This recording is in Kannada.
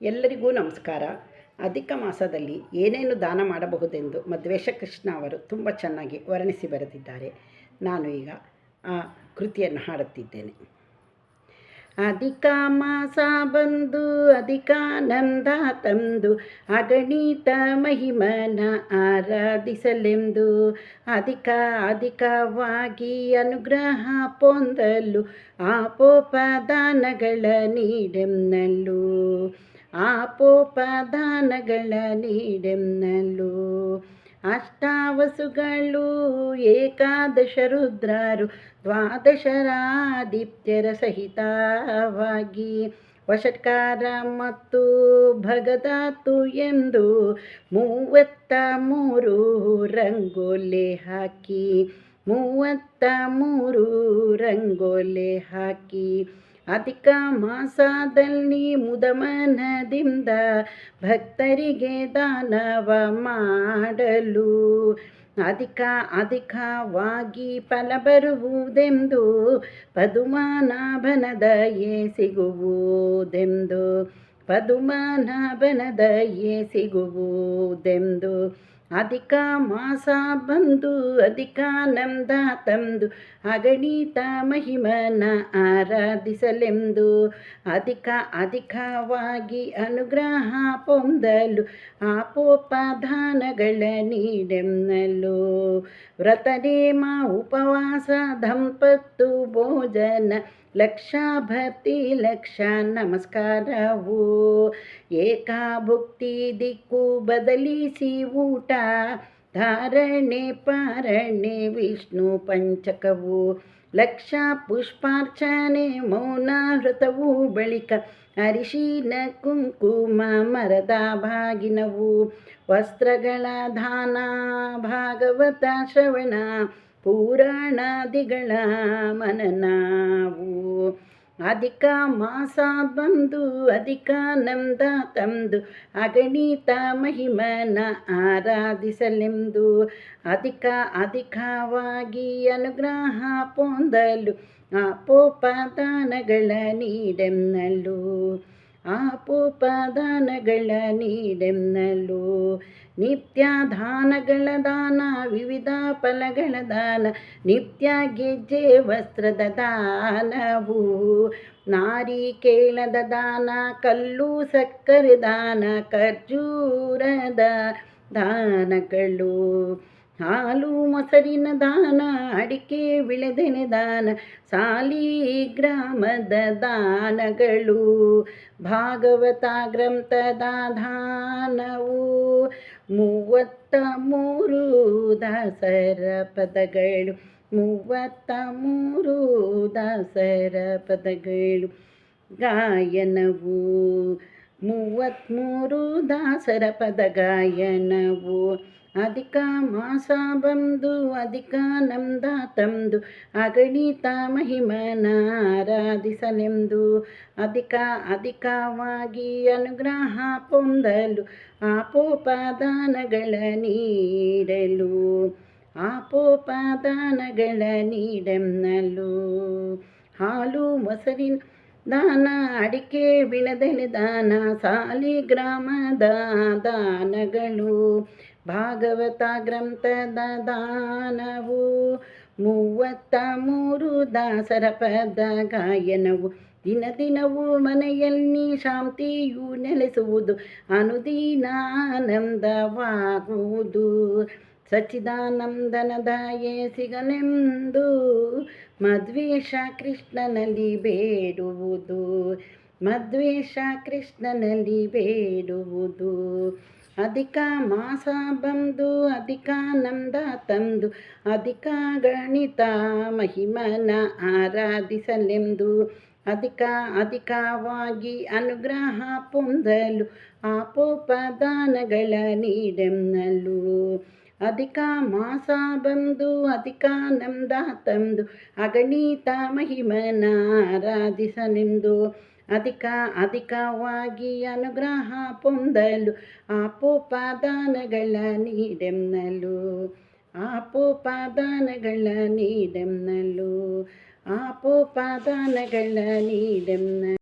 ಎಲ್ಲರಿಗೂ ನಮಸ್ಕಾರ. ಅಧಿಕ ಮಾಸದಲ್ಲಿ ಏನೇನು ದಾನ ಮಾಡಬಹುದೆಂದು ಮಧ್ವೇಶ ಕೃಷ್ಣ ಅವರು ತುಂಬ ಚೆನ್ನಾಗಿ ವರ್ಣಿಸಿ ಬರೆದಿದ್ದಾರೆ. ನಾನು ಈಗ ಆ ಕೃತಿಯನ್ನು ಹಾಡುತ್ತಿದ್ದೇನೆ. ಅಧಿಕ ಮಾಸ ಬಂದು ಅಧಿಕಾನಂದ ತಂದು ಅಗಣಿತ ಮಹಿಮನ ಆರಾಧಿಸಲೆಂದು ಅಧಿಕವಾಗಿ ಅನುಗ್ರಹ ಪೊಂದಲು ಆಪೋಪದಾನಗಳ ನೀಡೆನ್ನಲು ಆಪೋಪದಾನಗಳ ನೀಡೆನ್ನಲು ಅಷ್ಟಾವಸುಗಳು ಏಕಾದಶ ರುದ್ರರು ದ್ವಾದಶರಾದಿತ್ಯರ ಸಹಿತವಾಗಿ ವಷಟ್ಕಾರ ಮತ್ತು ಭಗದಾತು ಎಂದು 33 ರಂಗೋಲೆ ಹಾಕಿ 33 ರಂಗೋಲೆ ಹಾಕಿ ಅಧಿಕ ಮಾಸದಲ್ಲಿ ಮುದಮನದಿಂದ ಭಕ್ತರಿಗೆ ದಾನವ ಮಾಡಲು ಅಧಿಕವಾಗಿ ಫಲ ಬರುವುದೆಂದು ಪದುಮನಾಭನ ದಯೆ ಸಿಗುವುದೆಂದು ಪದುಮನಾಭನ ದಯೆ ಸಿಗುವುದೆಂದು ಅಧಿಕ ಮಾಸ ಬಂದು ಅಧಿಕಾನಂದ ತಂದು ಅಗಣಿತ ಮಹಿಮನ ಆರಾಧಿಸಲೆಂದು ಅಧಿಕವಾಗಿ ಅನುಗ್ರಹ ಪೊಂದಲು ಆಪೋಪದಾನಗಳ ನೀಡೆನ್ನಲು ವ್ರತನೇಮ ಉಪವಾಸ ದಂಪತ್ತು ಭೋಜನ ಲಕ್ಷ ಭಕ್ತಿ ಲಕ್ಷ ನಮಸ್ಕಾರವು ಏಕಾಭುಕ್ತಿ ದಿಕ್ಕು ಬದಲಿಸಿ ಊಟ ಧಾರಣೆ ಪಾರಣೆ ವಿಷ್ಣು ಪಂಚಕವು ಲಕ್ಷ ಪುಷ್ಪಾರ್ಚನೆ ಮೌನ ವ್ರತವು ಬಳಿಕ ಅರಿಶಿನ ಕುಂಕುಮ ಮರದ ಬಾಗಿನವು ವಸ್ತ್ರಗಳ ದಾನ ಭಾಗವತ ಶ್ರವಣ ಪುರಾಣಾದಿಗಳ ಮನನವು ಅಧಿಕ ಮಾಸ ಬಂದು ಅಧಿಕಾನಂದ ತಂದು ಅಗಣಿತ ಮಹಿಮನ ಆರಾಧಿಸಲೆಂದು ಅಧಿಕವಾಗಿ ಅನುಗ್ರಹ ಪೊಂದಲು ಆಪೋಪದಾನಗಳ ನೀಡೆನ್ನಲು ಆಪೋಪದಾನಗಳ ನೀಡೆನ್ನಲು ನಿತ್ಯ ದಾನಗಳ ದಾನ ವಿವಿಧ ಫಲಗಳ ದಾನ ನಿತ್ಯ ಗೆಜ್ಜೆ ವಸ್ತ್ರದ ದಾನವು ನಾರಿಕೇಳದ ದಾನ ಕಲ್ಲು ಸಕ್ಕರೆ ದಾನ ಖರ್ಜೂರದ ದಾನಗಳು ಹಾಲು ಮೊಸರಿನ ದಾನ ಅಡಿಕೆ ವಿಳೆದೆನೆ ದಾನ ಸಾಲಿಗ್ರಾಮದ ದಾನಗಳು ಭಾಗವತ ಗ್ರಂಥದ ದಾನವು 33 ದಾಸರ ಪದಗಳು 33 ದಾಸರ ಪದಗಳು ಗಾಯನವು 33 ದಾಸರ ಪದ ಗಾಯನವು ಅಧಿಕ ಮಾಸ ಬಂದು ಅಧಿಕಾನಂದ ತಂದು ಅಗಣಿತ ಮಹಿಮನ ಆರಾಧಿಸಲೆಂದು ಅಧಿಕವಾಗಿ ಅನುಗ್ರಹ ಪೊಂದಲು ಆಪೋಪದಾನಗಳ ನೀಡಲು ಆಪೋಪದಾನಗಳ ನೀಡೆನ್ನಲು ಹಾಲು ಮೊಸರಿನ ದಾನ ಅಡಿಕೆ ವಿಳೆದೆಲೆ ದಾನ ಸಾಲಿಗ್ರಾಮದ ದಾನಗಳು ಭಾಗವತ ಗ್ರಂಥದ ದಾನವು 33 ದಾಸರ ಪದ ಗಾಯನವು ದಿನದಿನವೂ ಮನೆಯಲ್ಲಿ ಶಾಂತಿಯು ನೆಲೆಸುವುದು ಅನುದಿನ ಆನಂದವಾಗುವುದು ಸಚ್ಚಿದಾನಂದನ ದಯೆ ಸಿಗಲೆಂದು ಮಧ್ವೇಶ ಕೃಷ್ಣನಲ್ಲಿ ಬೇಡುವುದು ಮಧ್ವೇಶ ಕೃಷ್ಣನಲ್ಲಿ ಬೇಡುವುದು ಅಧಿಕ ಮಾಸ ಬಂದು ಅಧಿಕಾನಂದ ತಂದು ಅಧಿಕಗಣಿತ ಮಹಿಮನ ಆರಾಧಿಸಲೆಂದು ಅಧಿಕವಾಗಿ ಅನುಗ್ರಹ ಪೊಂದಲು ಆಪೋಪದಾನಗಳ ನೀಡೆನ್ನಲು ಅಧಿಕ ಮಾಸ ಬಂದು ಅಧಿಕಾನಂದ ತಂದು ಅಗಣಿತ ಮಹಿಮನ ಆರಾಧಿಸಲೆಂದು ಅಧಿಕವಾಗಿ ಅನುಗ್ರಹ ಪೊಂದಲು ಆಪೋಪದಾನಗಳ ನೀಡೆನ್ನಲು ಆಪೋಪದಾನಗಳ ನೀಡೆನ್ನಲು ಆಪೋಪದಾನಗಳ ನೀಡೆನ್ನಲು